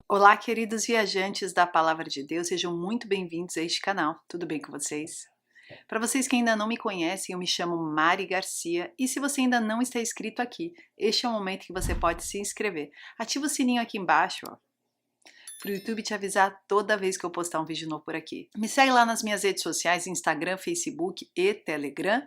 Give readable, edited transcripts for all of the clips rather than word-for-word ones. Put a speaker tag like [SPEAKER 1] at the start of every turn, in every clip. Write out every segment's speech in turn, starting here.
[SPEAKER 1] Olá, queridos viajantes da Palavra de Deus, sejam muito bem-vindos a este canal. Tudo bem com vocês? Para vocês que ainda não me conhecem, eu me chamo Mari Garcia e se você ainda não está inscrito aqui, este é o momento que você pode se inscrever. Ativa o sininho aqui embaixo, para o YouTube te avisar toda vez que eu postar um vídeo novo por aqui. Me segue lá nas minhas redes sociais, Instagram, Facebook e Telegram.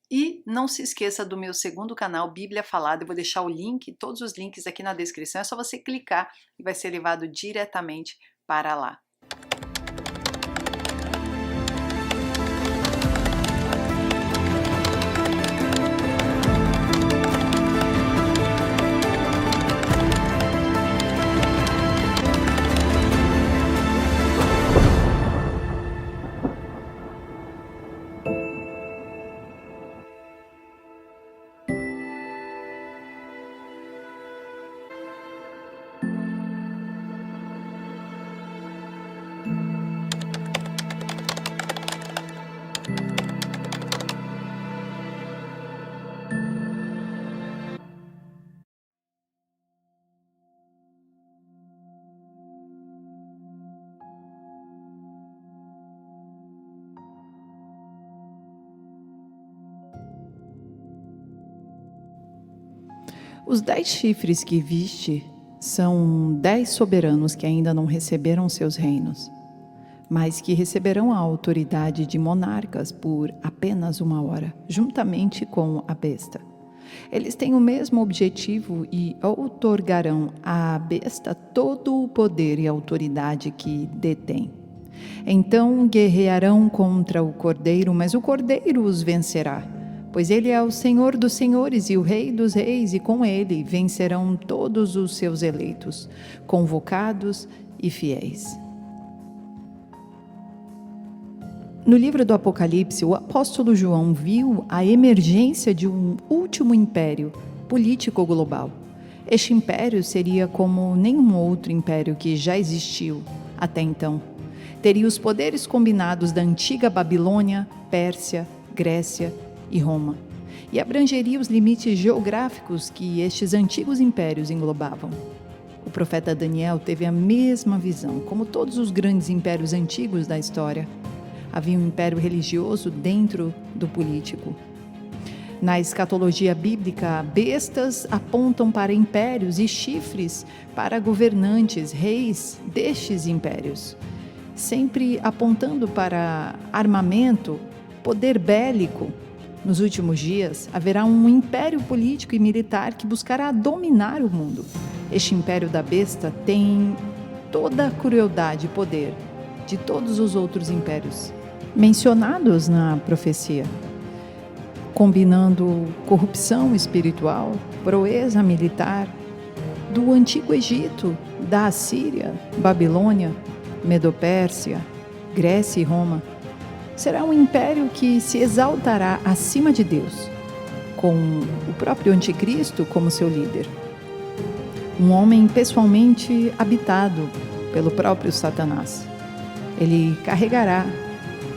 [SPEAKER 1] E não se esqueça do meu segundo canal, Bíblia Falada. Eu vou deixar o link, todos os links aqui na descrição. É só você clicar e vai ser levado diretamente para lá.
[SPEAKER 2] Os 10 chifres que viste são 10 soberanos que ainda não receberam seus reinos, mas que receberão a autoridade de monarcas por apenas 1 hora, juntamente com a besta. Eles têm o mesmo objetivo e outorgarão à besta todo o poder e autoridade que detém. Então guerrearão contra o cordeiro, mas o cordeiro os vencerá, pois ele é o Senhor dos senhores e o Rei dos reis, e com ele vencerão todos os seus eleitos, convocados e fiéis. No livro do Apocalipse, o apóstolo João viu a emergência de um último império político global. Este império seria como nenhum outro império que já existiu até então. Teria os poderes combinados da antiga Babilônia, Pérsia, Grécia e Roma, e abrangeria os limites geográficos que estes antigos impérios englobavam. O profeta Daniel teve a mesma visão, como todos os grandes impérios antigos da história. Havia um império religioso dentro do político. Na escatologia bíblica, bestas apontam para impérios e chifres para governantes, reis destes impérios, sempre apontando para armamento, poder bélico. Nos últimos dias, haverá um império político e militar que buscará dominar o mundo. Este império da besta tem toda a crueldade e poder de todos os outros impérios mencionados na profecia, combinando corrupção espiritual, proeza militar, do antigo Egito, da Assíria, Babilônia, Medopérsia, Grécia e Roma. Será um império que se exaltará acima de Deus, com o próprio anticristo como seu líder. Um homem pessoalmente habitado pelo próprio Satanás. Ele carregará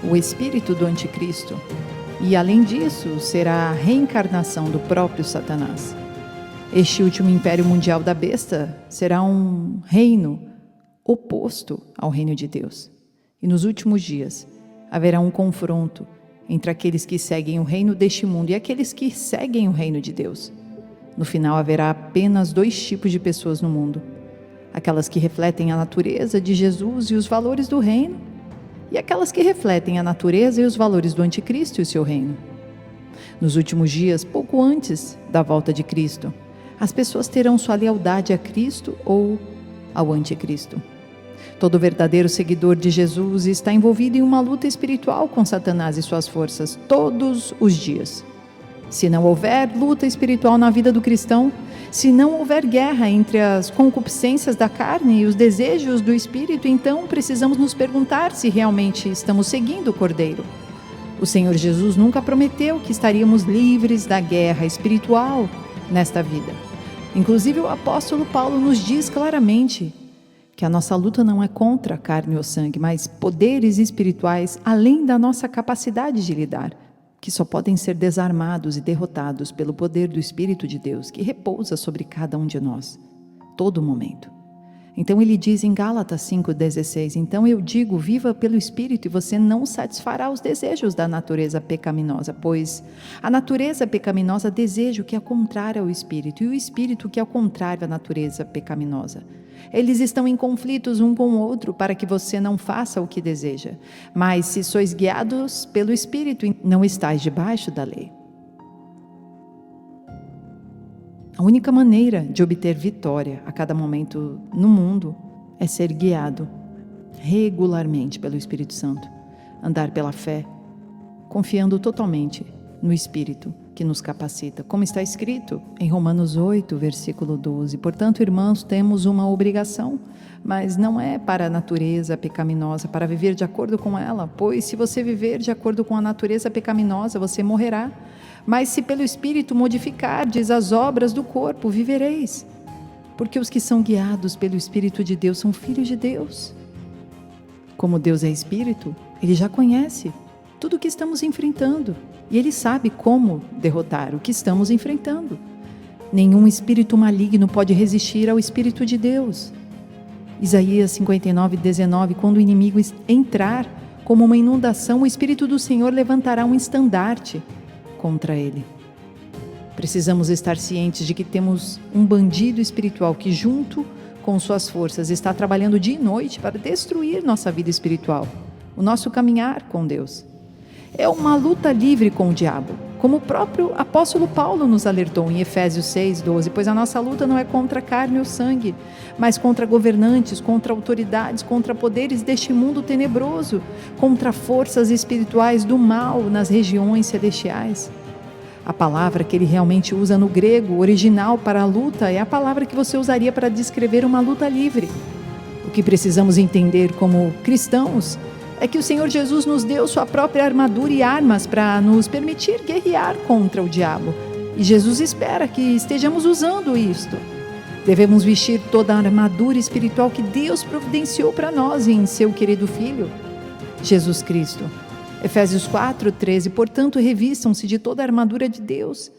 [SPEAKER 2] o espírito do anticristo e, além disso, será a reencarnação do próprio Satanás. Este último império mundial da besta será um reino oposto ao reino de Deus. E nos últimos dias, haverá um confronto entre aqueles que seguem o reino deste mundo e aqueles que seguem o reino de Deus. No final, haverá apenas 2 tipos de pessoas no mundo: aquelas que refletem a natureza de Jesus e os valores do reino, e aquelas que refletem a natureza e os valores do anticristo e o seu reino. Nos últimos dias, pouco antes da volta de Cristo, as pessoas terão sua lealdade a Cristo ou ao anticristo. Todo verdadeiro seguidor de Jesus está envolvido em uma luta espiritual com Satanás e suas forças todos os dias. Se não houver luta espiritual na vida do cristão, se não houver guerra entre as concupiscências da carne e os desejos do espírito, então precisamos nos perguntar se realmente estamos seguindo o Cordeiro. O Senhor Jesus nunca prometeu que estaríamos livres da guerra espiritual nesta vida. Inclusive, o apóstolo Paulo nos diz claramente que a nossa luta não é contra a carne ou sangue, mas poderes espirituais além da nossa capacidade de lidar, que só podem ser desarmados e derrotados pelo poder do Espírito de Deus, que repousa sobre cada um de nós, todo momento. Então ele diz em Gálatas 5,16, então eu digo, viva pelo Espírito e você não satisfará os desejos da natureza pecaminosa, pois a natureza pecaminosa deseja o que é contrário ao Espírito, e o Espírito o que é contrário à natureza pecaminosa. Eles estão em conflitos um com o outro para que você não faça o que deseja. Mas se sois guiados pelo Espírito, não estáis debaixo da lei. A única maneira de obter vitória a cada momento no mundo é ser guiado regularmente pelo Espírito Santo. Andar pela fé, confiando totalmente no Espírito que nos capacita, como está escrito em Romanos 8, versículo 12. Portanto, irmãos, temos uma obrigação, mas não é para a natureza pecaminosa, para viver de acordo com ela, pois se você viver de acordo com a natureza pecaminosa, você morrerá. Mas se pelo Espírito modificardes as obras do corpo, vivereis. Porque os que são guiados pelo Espírito de Deus são filhos de Deus. Como Deus é Espírito, Ele já conhece tudo o que estamos enfrentando. E Ele sabe como derrotar o que estamos enfrentando. Nenhum espírito maligno pode resistir ao Espírito de Deus. Isaías 59:19, quando o inimigo entrar como uma inundação, o Espírito do Senhor levantará um estandarte contra ele. Precisamos estar cientes de que temos um bandido espiritual que, junto com suas forças, está trabalhando dia e noite para destruir nossa vida espiritual, o nosso caminhar com Deus. É uma luta livre com o diabo, como o próprio apóstolo Paulo nos alertou em Efésios 6:12, pois a nossa luta não é contra a carne ou sangue, mas contra governantes, contra autoridades, contra poderes deste mundo tenebroso, contra forças espirituais do mal nas regiões celestiais. A palavra que ele realmente usa no grego original para a luta é a palavra que você usaria para descrever uma luta livre. O que precisamos entender como cristãos é que o Senhor Jesus nos deu sua própria armadura e armas para nos permitir guerrear contra o diabo. E Jesus espera que estejamos usando isto. Devemos vestir toda a armadura espiritual que Deus providenciou para nós em seu querido Filho, Jesus Cristo. Efésios 4:13, portanto, revistam-se de toda a armadura de Deus,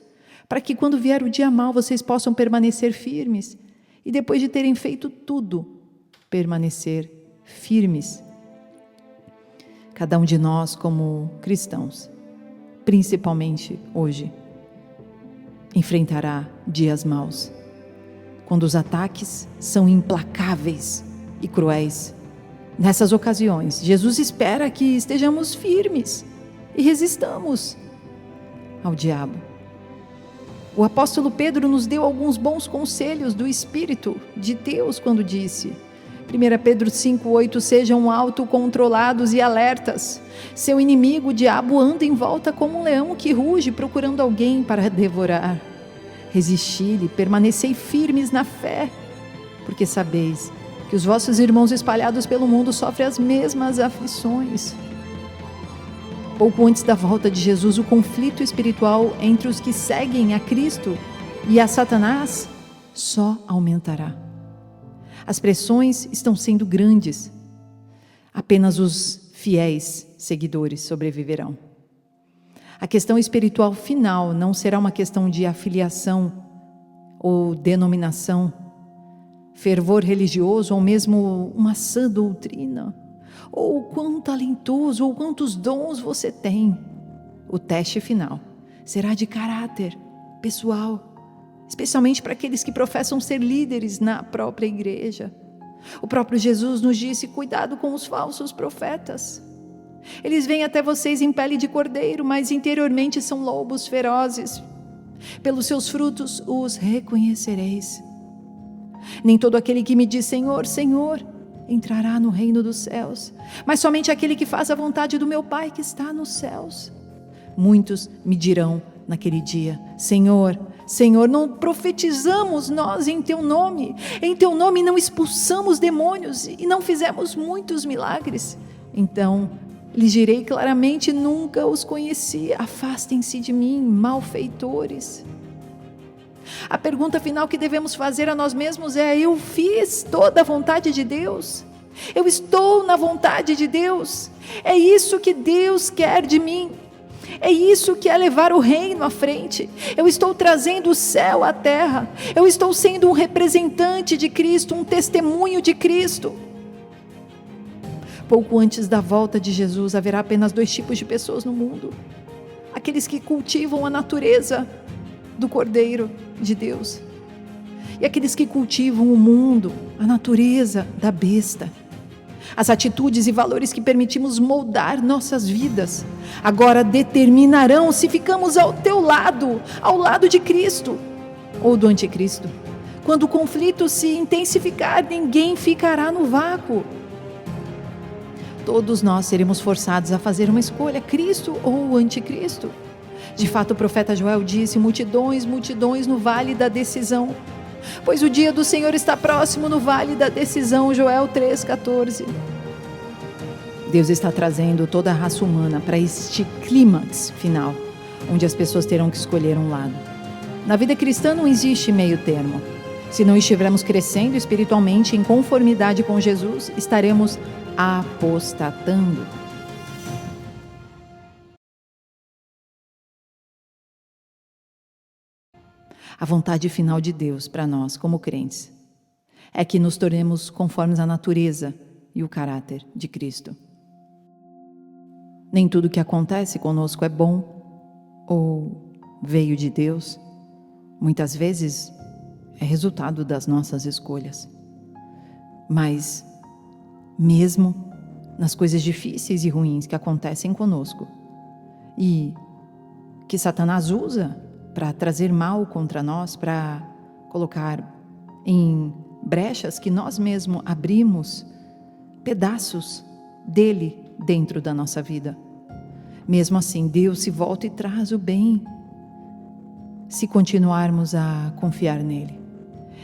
[SPEAKER 2] para que quando vier o dia mau vocês possam permanecer firmes, e depois de terem feito tudo, permanecer firmes. Cada um de nós, como cristãos, principalmente hoje, enfrentará dias maus, quando os ataques são implacáveis e cruéis. Nessas ocasiões, Jesus espera que estejamos firmes e resistamos ao diabo. O apóstolo Pedro nos deu alguns bons conselhos do Espírito de Deus quando disse, 1 Pedro 5:8, sejam autocontrolados e alertas. Seu inimigo, o diabo, anda em volta como um leão que ruge procurando alguém para devorar. Resisti-lhe, permanecei firmes na fé, porque sabeis que os vossos irmãos espalhados pelo mundo sofrem as mesmas aflições. Pouco antes da volta de Jesus, o conflito espiritual entre os que seguem a Cristo e a Satanás só aumentará. As pressões estão sendo grandes. Apenas os fiéis seguidores sobreviverão. A questão espiritual final não será uma questão de afiliação ou denominação, fervor religioso ou mesmo uma sã doutrina, ou quão talentoso ou quantos dons você tem. O teste final será de caráter pessoal, especialmente para aqueles que professam ser líderes na própria igreja. O próprio Jesus nos disse, cuidado com os falsos profetas. Eles vêm até vocês em pele de cordeiro, mas interiormente são lobos ferozes. Pelos seus frutos os reconhecereis. Nem todo aquele que me diz Senhor, Senhor, entrará no reino dos céus, mas somente aquele que faz a vontade do meu Pai que está nos céus. Muitos me dirão naquele dia, Senhor, Senhor, não profetizamos nós em Teu nome não expulsamos demônios e não fizemos muitos milagres? Então lhes direi claramente, nunca os conheci, afastem-se de mim, malfeitores. A pergunta final que devemos fazer a nós mesmos é, eu fiz toda a vontade de Deus? Eu estou na vontade de Deus? É isso que Deus quer de mim? É isso que é levar o reino à frente. Eu estou trazendo o céu à terra. Eu estou sendo um representante de Cristo, um testemunho de Cristo. Pouco antes da volta de Jesus, haverá apenas 2 tipos de pessoas no mundo: aqueles que cultivam a natureza do Cordeiro de Deus, e aqueles que cultivam o mundo, a natureza da besta. As atitudes e valores que permitimos moldar nossas vidas agora determinarão se ficamos ao teu lado, ao lado de Cristo ou do anticristo. Quando o conflito se intensificar, ninguém ficará no vácuo. Todos nós seremos forçados a fazer uma escolha: Cristo ou o anticristo. De fato, o profeta Joel disse: multidões, multidões no vale da decisão, pois o dia do Senhor está próximo no vale da decisão. Joel 3,14. Deus está trazendo toda a raça humana para este clímax final, onde as pessoas terão que escolher um lado. Na vida cristã não existe meio termo. Se não estivermos crescendo espiritualmente em conformidade com Jesus, estaremos apostatando. A vontade final de Deus para nós, como crentes, é que nos tornemos conformes à natureza e o caráter de Cristo. Nem tudo que acontece conosco é bom ou veio de Deus. Muitas vezes é resultado das nossas escolhas. Mas, mesmo nas coisas difíceis e ruins que acontecem conosco e que Satanás usa para trazer mal contra nós, para colocar em brechas que nós mesmos abrimos, pedaços dele dentro da nossa vida. Mesmo assim, Deus se volta e traz o bem, se continuarmos a confiar nele.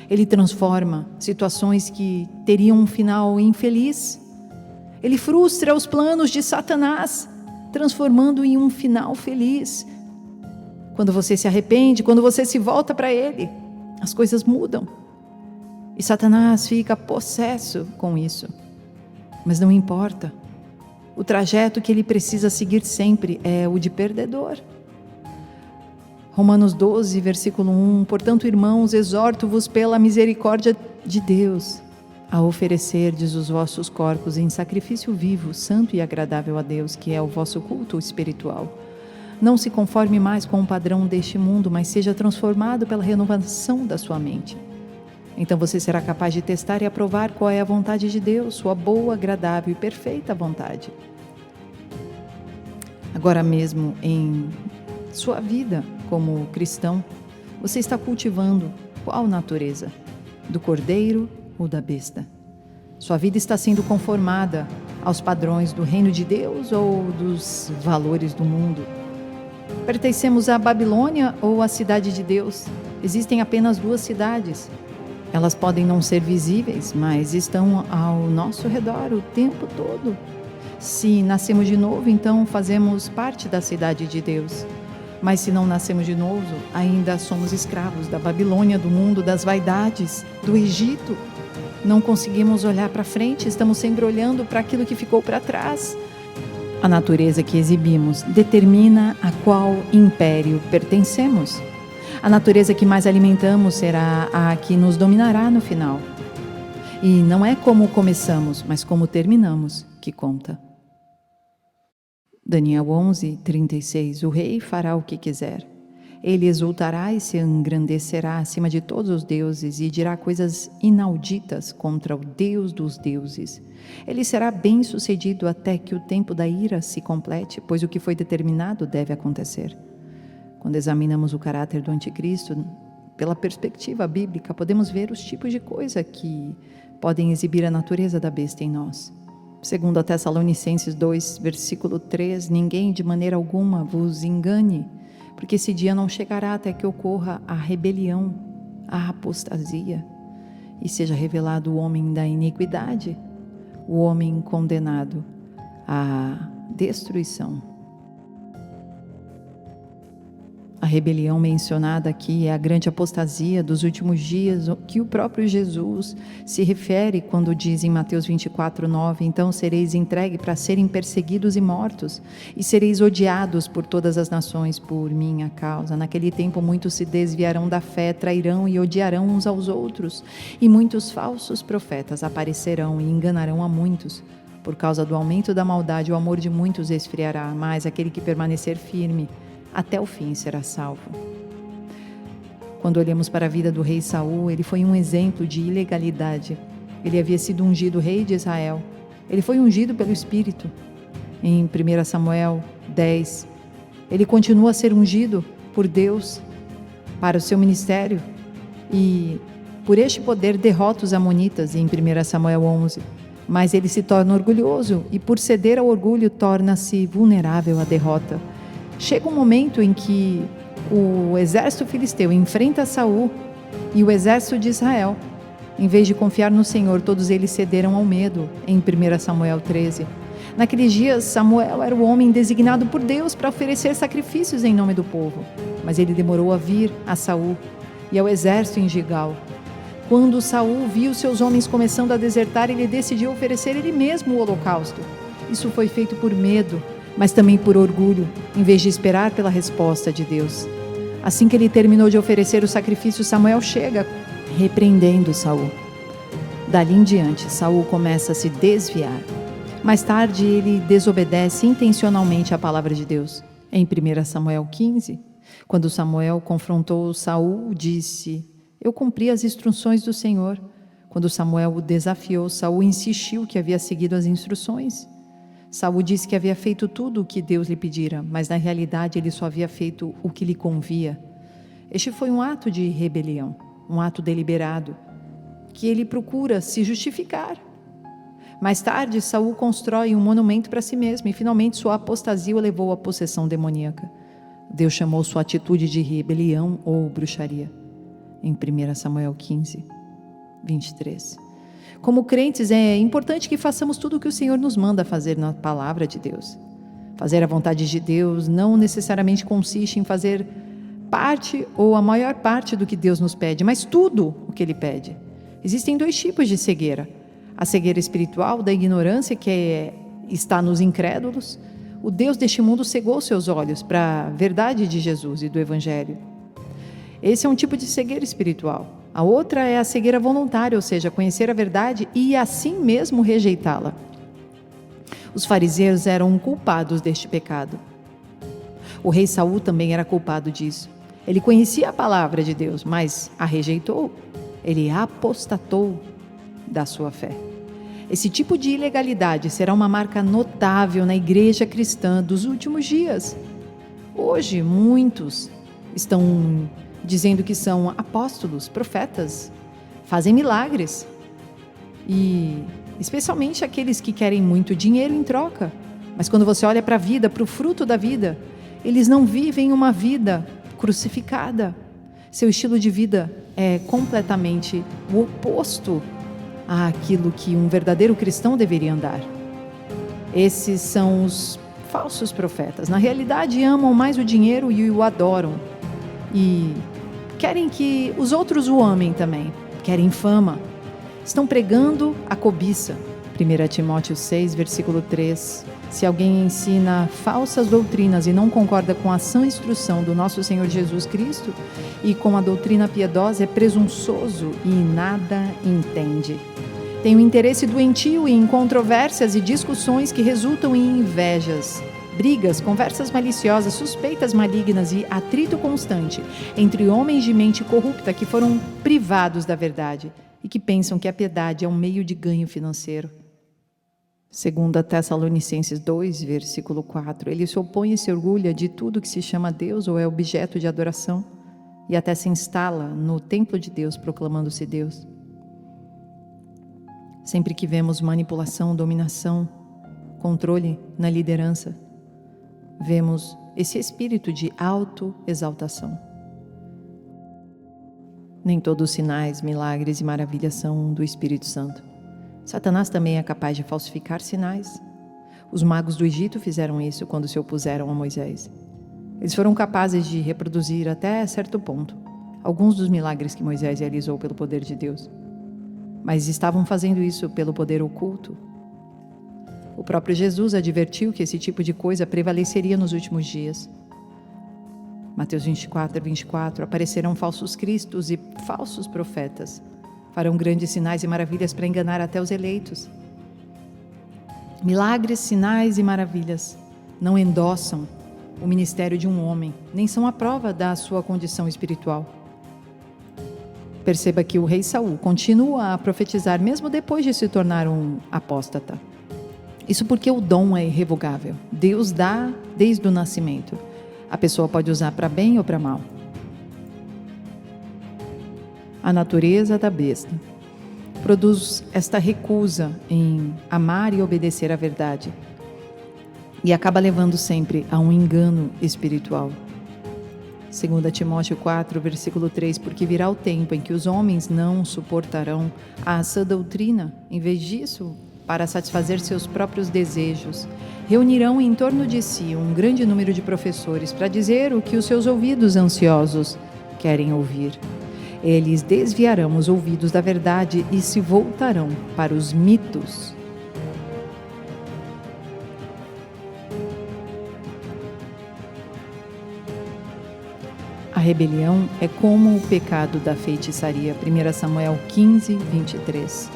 [SPEAKER 2] Ele transforma situações que teriam um final infeliz. Ele frustra os planos de Satanás, transformando em um final feliz. Quando você se arrepende, quando você se volta para ele, as coisas mudam. E Satanás fica possesso com isso. Mas não importa. O trajeto que ele precisa seguir sempre é o de perdedor. Romanos 12, versículo 1. Portanto, irmãos, exorto-vos pela misericórdia de Deus, a oferecerdes os vossos corpos em sacrifício vivo, santo e agradável a Deus, que é o vosso culto espiritual. Não se conforme mais com o padrão deste mundo, mas seja transformado pela renovação da sua mente. Então você será capaz de testar e aprovar qual é a vontade de Deus, sua boa, agradável e perfeita vontade. Agora mesmo, em sua vida como cristão, você está cultivando qual natureza? Do cordeiro ou da besta? Sua vida está sendo conformada aos padrões do reino de Deus ou dos valores do mundo? Pertencemos à Babilônia ou à cidade de Deus? Existem apenas 2 cidades. Elas podem não ser visíveis, mas estão ao nosso redor o tempo todo. Se nascemos de novo, então fazemos parte da cidade de Deus. Mas se não nascemos de novo, ainda somos escravos da Babilônia, do mundo, das vaidades, do Egito. Não conseguimos olhar para frente, estamos sempre olhando para aquilo que ficou para trás. A natureza que exibimos determina a qual império pertencemos. A natureza que mais alimentamos será a que nos dominará no final. E não é como começamos, mas como terminamos que conta. Daniel 11, 36. O rei fará o que quiser. Ele exultará e se engrandecerá acima de todos os deuses e dirá coisas inauditas contra o Deus dos deuses. Ele será bem-sucedido até que o tempo da ira se complete, pois o que foi determinado deve acontecer. Quando examinamos o caráter do anticristo, pela perspectiva bíblica, podemos ver os tipos de coisa que podem exibir a natureza da besta em nós. Segundo a Tessalonicenses 2, versículo 3, ninguém de maneira alguma vos engane, porque esse dia não chegará até que ocorra a rebelião, a apostasia, e seja revelado o homem da iniquidade, o homem condenado à destruição. A rebelião mencionada aqui é a grande apostasia dos últimos dias, que o próprio Jesus se refere quando diz em Mateus 24:9: então sereis entregue para serem perseguidos e mortos, e sereis odiados por todas as nações por minha causa. Naquele tempo muitos se desviarão da fé, trairão e odiarão uns aos outros, e muitos falsos profetas aparecerão e enganarão a muitos. Por causa do aumento da maldade, o amor de muitos esfriará, mas aquele que permanecer firme até o fim será salvo. Quando olhamos para a vida do rei Saul, ele foi um exemplo de ilegalidade. Ele havia sido ungido rei de Israel. Ele foi ungido pelo Espírito. Em 1 Samuel 10, ele continua a ser ungido por Deus para o seu ministério e, por este poder, derrota os amonitas em 1 Samuel 11. Mas ele se torna orgulhoso e, por ceder ao orgulho, torna-se vulnerável à derrota. Chega um momento em que o exército filisteu enfrenta Saul e o exército de Israel. Em vez de confiar no Senhor, todos eles cederam ao medo, em 1 Samuel 13. Naqueles dias, Samuel era o homem designado por Deus para oferecer sacrifícios em nome do povo, mas ele demorou a vir a Saul e ao exército em Gilgal. Quando Saul viu seus homens começando a desertar, ele decidiu oferecer ele mesmo o holocausto. Isso foi feito por medo, mas também por orgulho, em vez de esperar pela resposta de Deus. Assim que ele terminou de oferecer o sacrifício, Samuel chega, repreendendo Saul. Dali em diante, Saul começa a se desviar. Mais tarde, ele desobedece intencionalmente à palavra de Deus. Em 1 Samuel 15, quando Samuel confrontou Saul, disse: eu cumpri as instruções do Senhor. Quando Samuel o desafiou, Saul insistiu que havia seguido as instruções. Saul disse que havia feito tudo o que Deus lhe pedira, mas na realidade ele só havia feito o que lhe convia. Este foi um ato de rebelião, um ato deliberado, que ele procura se justificar. Mais tarde, Saul constrói um monumento para si mesmo e finalmente sua apostasia o levou à possessão demoníaca. Deus chamou sua atitude de rebelião ou bruxaria, em 1 Samuel 15, 23. Como crentes, é importante que façamos tudo o que o Senhor nos manda fazer na palavra de Deus. Fazer a vontade de Deus não necessariamente consiste em fazer parte ou a maior parte do que Deus nos pede, mas tudo o que Ele pede. Existem dois tipos de cegueira: a cegueira espiritual, da ignorância que está nos incrédulos. O Deus deste mundo cegou seus olhos para a verdade de Jesus e do Evangelho. Esse é um tipo de cegueira espiritual. A outra é a cegueira voluntária, ou seja, conhecer a verdade e assim mesmo rejeitá-la. Os fariseus eram culpados deste pecado. O rei Saul também era culpado disso. Ele conhecia a palavra de Deus, mas a rejeitou. Ele apostatou da sua fé. Esse tipo de ilegalidade será uma marca notável na igreja cristã dos últimos dias. Hoje, muitos estão dizendo que são apóstolos, profetas, fazem milagres. E especialmente aqueles que querem muito dinheiro em troca. Mas quando você olha para a vida, para o fruto da vida, eles não vivem uma vida crucificada. Seu estilo de vida é completamente o oposto àquilo que um verdadeiro cristão deveria andar. Esses são os falsos profetas. Na realidade, amam mais o dinheiro e o adoram. E querem que os outros o amem também. Querem fama. Estão pregando a cobiça. 1 Timóteo 6, versículo 3. Se alguém ensina falsas doutrinas e não concorda com a sã instrução do nosso Senhor Jesus Cristo e com a doutrina piedosa, é presunçoso e nada entende. Tem um interesse doentio em controvérsias e discussões que resultam em invejas, brigas, conversas maliciosas, suspeitas malignas e atrito constante entre homens de mente corrupta que foram privados da verdade e que pensam que a piedade é um meio de ganho financeiro. 2 Tessalonicenses 2, versículo 4, ele se opõe e se orgulha de tudo que se chama Deus ou é objeto de adoração e até se instala no templo de Deus proclamando-se Deus. Sempre que vemos manipulação, dominação, controle na liderança, vemos esse espírito de autoexaltação. Nem todos os sinais, milagres e maravilhas são do Espírito Santo. Satanás também é capaz de falsificar sinais. Os magos do Egito fizeram isso quando se opuseram a Moisés. Eles foram capazes de reproduzir até certo ponto alguns dos milagres que Moisés realizou pelo poder de Deus, mas estavam fazendo isso pelo poder oculto. O próprio Jesus advertiu que esse tipo de coisa prevaleceria nos últimos dias. Mateus 24, aparecerão falsos cristos e falsos profetas. Farão grandes sinais e maravilhas para enganar até os eleitos. Milagres, sinais e maravilhas não endossam o ministério de um homem, nem são a prova da sua condição espiritual. Perceba que o rei Saul continua a profetizar mesmo depois de se tornar um apóstata. Isso porque o dom é irrevogável. Deus dá desde o nascimento. A pessoa pode usar para bem ou para mal. A natureza da besta produz esta recusa em amar e obedecer à verdade e acaba levando sempre a um engano espiritual. 2 Timóteo 4, versículo 3, porque virá o tempo em que os homens não suportarão a sã doutrina, em vez disso, para satisfazer seus próprios desejos, reunirão em torno de si um grande número de professores para dizer o que os seus ouvidos ansiosos querem ouvir. Eles desviarão os ouvidos da verdade e se voltarão para os mitos. A rebelião é como o pecado da feitiçaria. 1 Samuel 15, 23.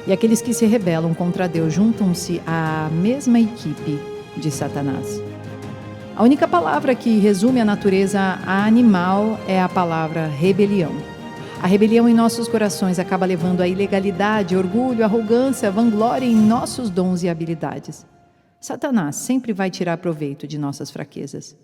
[SPEAKER 2] E aqueles que se rebelam contra Deus juntam-se à mesma equipe de Satanás. A única palavra que resume a natureza animal é a palavra rebelião. A rebelião em nossos corações acaba levando à ilegalidade, orgulho, arrogância, vanglória em nossos dons e habilidades. Satanás sempre vai tirar proveito de nossas fraquezas.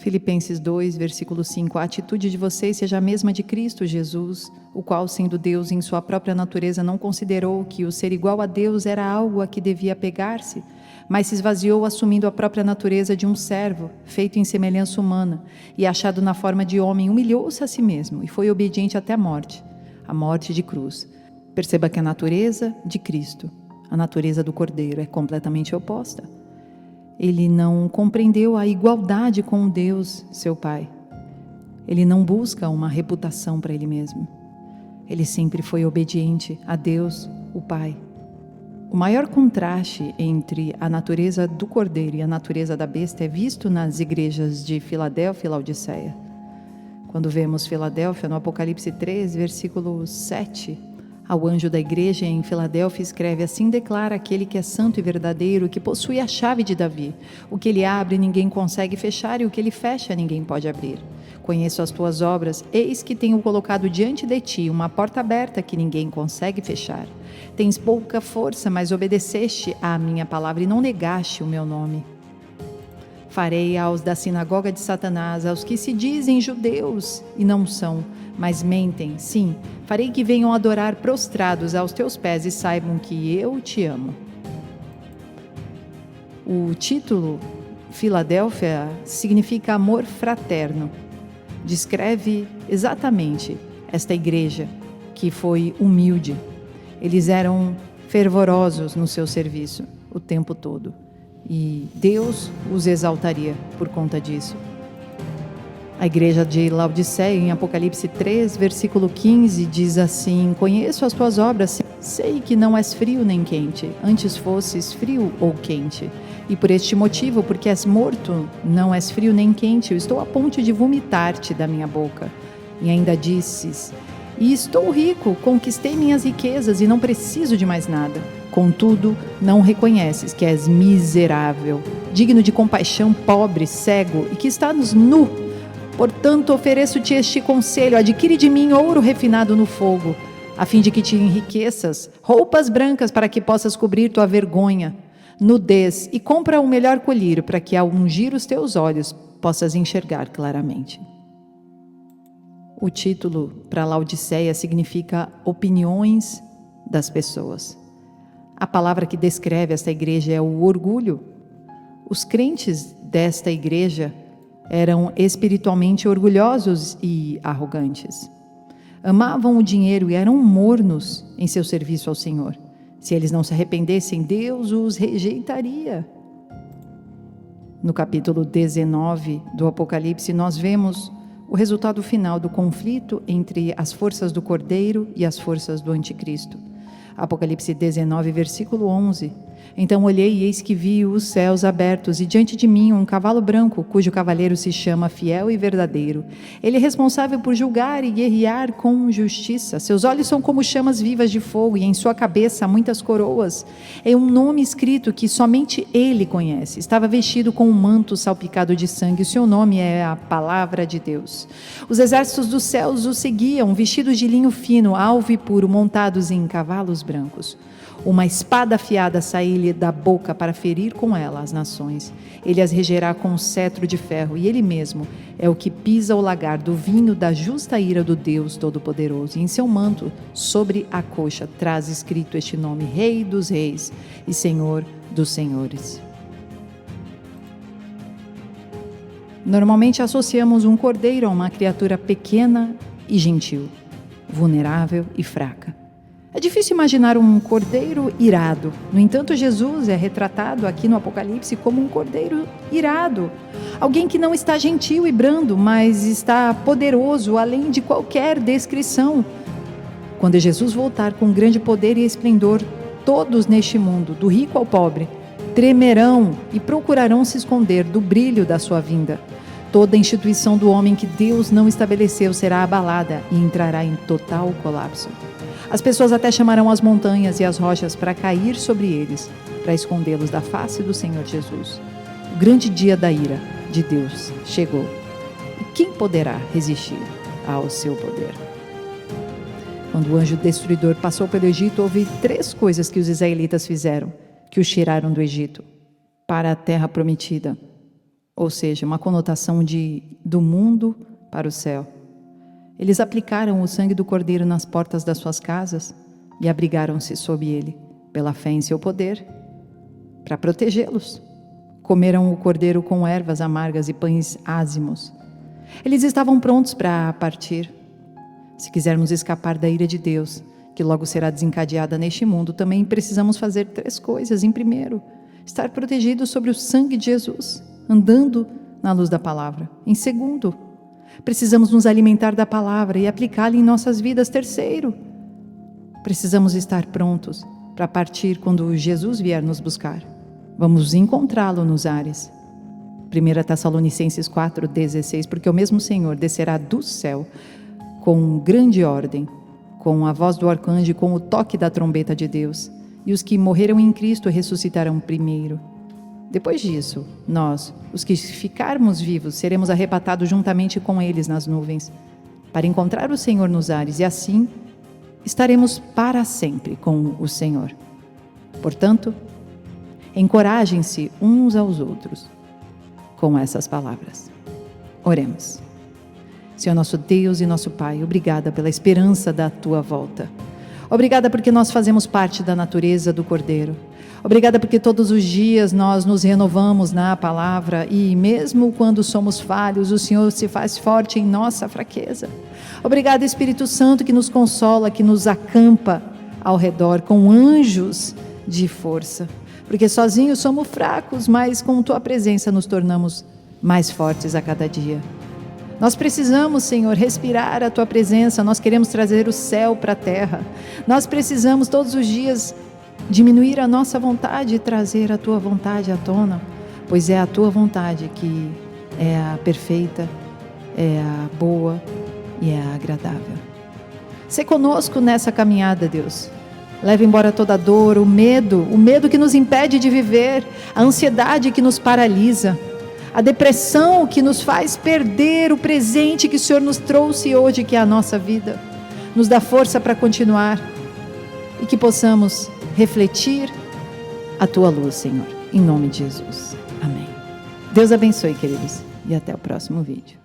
[SPEAKER 2] Filipenses 2, versículo 5. A atitude de vocês seja a mesma de Cristo Jesus, o qual, sendo Deus em sua própria natureza, não considerou que o ser igual a Deus era algo a que devia apegar-se, mas se esvaziou assumindo a própria natureza de um servo, feito em semelhança humana, e achado na forma de homem, humilhou-se a si mesmo e foi obediente até a morte de cruz. Perceba que a natureza de Cristo, a natureza do Cordeiro, é completamente oposta. Ele não compreendeu a igualdade com Deus, seu Pai. Ele não busca uma reputação para ele mesmo. Ele sempre foi obediente a Deus, o Pai. O maior contraste entre a natureza do Cordeiro e a natureza da besta é visto nas igrejas de Filadélfia e Laodiceia. Quando vemos Filadélfia no Apocalipse 3, versículo 7, ao anjo da igreja em Filadélfia escreve: assim declara aquele que é santo e verdadeiro, que possui a chave de Davi. O que ele abre ninguém consegue fechar, e o que ele fecha ninguém pode abrir. Conheço as tuas obras, eis que tenho colocado diante de ti uma porta aberta que ninguém consegue fechar. Tens pouca força, mas obedeceste à minha palavra e não negaste o meu nome. Farei aos da sinagoga de Satanás, aos que se dizem judeus e não são, mas mentem, sim, farei que venham adorar prostrados aos teus pés e saibam que eu te amo. O título Filadélfia significa amor fraterno. Descreve exatamente esta igreja que foi humilde. Eles eram fervorosos no seu serviço o tempo todo e Deus os exaltaria por conta disso. A igreja de Laodiceia, em Apocalipse 3, versículo 15, diz assim: conheço as tuas obras, sei que não és frio nem quente, antes fosses frio ou quente. E por este motivo, porque és morto, não és frio nem quente, eu estou a ponto de vomitar-te da minha boca. E ainda disses: e estou rico, conquistei minhas riquezas e não preciso de mais nada. Contudo, não reconheces que és miserável, digno de compaixão, pobre, cego e que estás nu. Portanto, ofereço-te este conselho: adquire de mim ouro refinado no fogo, a fim de que te enriqueças, roupas brancas para que possas cobrir tua vergonha, nudez, e compra o melhor colírio para que, ao ungir os teus olhos, possas enxergar claramente. O título para Laodiceia significa opiniões das pessoas. A palavra que descreve esta igreja é o orgulho. Os crentes desta igreja eram espiritualmente orgulhosos e arrogantes. Amavam o dinheiro e eram mornos em seu serviço ao Senhor. Se eles não se arrependessem, Deus os rejeitaria. No capítulo 19 do Apocalipse, nós vemos o resultado final do conflito entre as forças do Cordeiro e as forças do Anticristo. Apocalipse 19, versículo 11. Então olhei e eis que vi os céus abertos e diante de mim um cavalo branco, cujo cavaleiro se chama Fiel e Verdadeiro. Ele é responsável por julgar e guerrear com justiça. Seus olhos são como chamas vivas de fogo e em sua cabeça há muitas coroas. É um nome escrito que somente ele conhece. Estava vestido com um manto salpicado de sangue. Seu nome é a Palavra de Deus. Os exércitos dos céus o seguiam, vestidos de linho fino, alvo e puro, montados em cavalos brancos. Uma espada afiada saía-lhe da boca para ferir com ela as nações. Ele as regerá com um cetro de ferro, e ele mesmo é o que pisa o lagar do vinho da justa ira do Deus Todo-Poderoso. E em seu manto, sobre a coxa, traz escrito este nome: Rei dos Reis e Senhor dos Senhores. Normalmente associamos um cordeiro a uma criatura pequena e gentil, vulnerável e fraca. É difícil imaginar um cordeiro irado. No entanto, Jesus é retratado aqui no Apocalipse como um cordeiro irado. Alguém que não está gentil e brando, mas está poderoso além de qualquer descrição. Quando Jesus voltar com grande poder e esplendor, todos neste mundo, do rico ao pobre, tremerão e procurarão se esconder do brilho da sua vinda. Toda a instituição do homem que Deus não estabeleceu será abalada e entrará em total colapso. As pessoas até chamarão as montanhas e as rochas para cair sobre eles, para escondê-los da face do Senhor Jesus. O grande dia da ira de Deus chegou. E quem poderá resistir ao seu poder? Quando o anjo destruidor passou pelo Egito, houve 3 coisas que os israelitas fizeram, que os tiraram do Egito para a terra prometida. Ou seja, uma conotação do mundo para o céu. Eles aplicaram o sangue do cordeiro nas portas das suas casas e abrigaram-se sob ele, pela fé em seu poder, para protegê-los. Comeram o cordeiro com ervas amargas e pães ázimos. Eles estavam prontos para partir. Se quisermos escapar da ira de Deus, que logo será desencadeada neste mundo, também precisamos fazer 3 coisas. Em primeiro, estar protegidos sobre o sangue de Jesus, andando na luz da palavra. Em segundo, precisamos nos alimentar da palavra e aplicá-la em nossas vidas. Terceiro, precisamos estar prontos para partir quando Jesus vier nos buscar. Vamos encontrá-lo nos ares. 1 Tessalonicenses 4:16, porque o mesmo Senhor descerá do céu com grande ordem, com a voz do arcanjo e com o toque da trombeta de Deus, e os que morreram em Cristo ressuscitarão primeiro. Depois disso, nós, os que ficarmos vivos, seremos arrebatados juntamente com eles nas nuvens, para encontrar o Senhor nos ares, e assim estaremos para sempre com o Senhor. Portanto, encorajem-se uns aos outros com essas palavras. Oremos. Senhor nosso Deus e nosso Pai, obrigada pela esperança da Tua volta. Obrigada porque nós fazemos parte da natureza do Cordeiro. Obrigada porque todos os dias nós nos renovamos na palavra e mesmo quando somos falhos, o Senhor se faz forte em nossa fraqueza. Obrigada, Espírito Santo, que nos consola, que nos acampa ao redor com anjos de força. Porque sozinhos somos fracos, mas com Tua presença nos tornamos mais fortes a cada dia. Nós precisamos, Senhor, respirar a Tua presença, nós queremos trazer o céu para a terra. Nós precisamos todos os dias diminuir a nossa vontade e trazer a Tua vontade à tona, pois é a Tua vontade que é a perfeita, é a boa e é a agradável. Sê conosco nessa caminhada, Deus. Leva embora toda a dor, o medo que nos impede de viver, a ansiedade que nos paralisa, a depressão que nos faz perder o presente que o Senhor nos trouxe hoje, que é a nossa vida. Nos dá força para continuar e que possamos refletir a Tua luz, Senhor, em nome de Jesus. Amém. Deus abençoe, queridos, e até o próximo vídeo.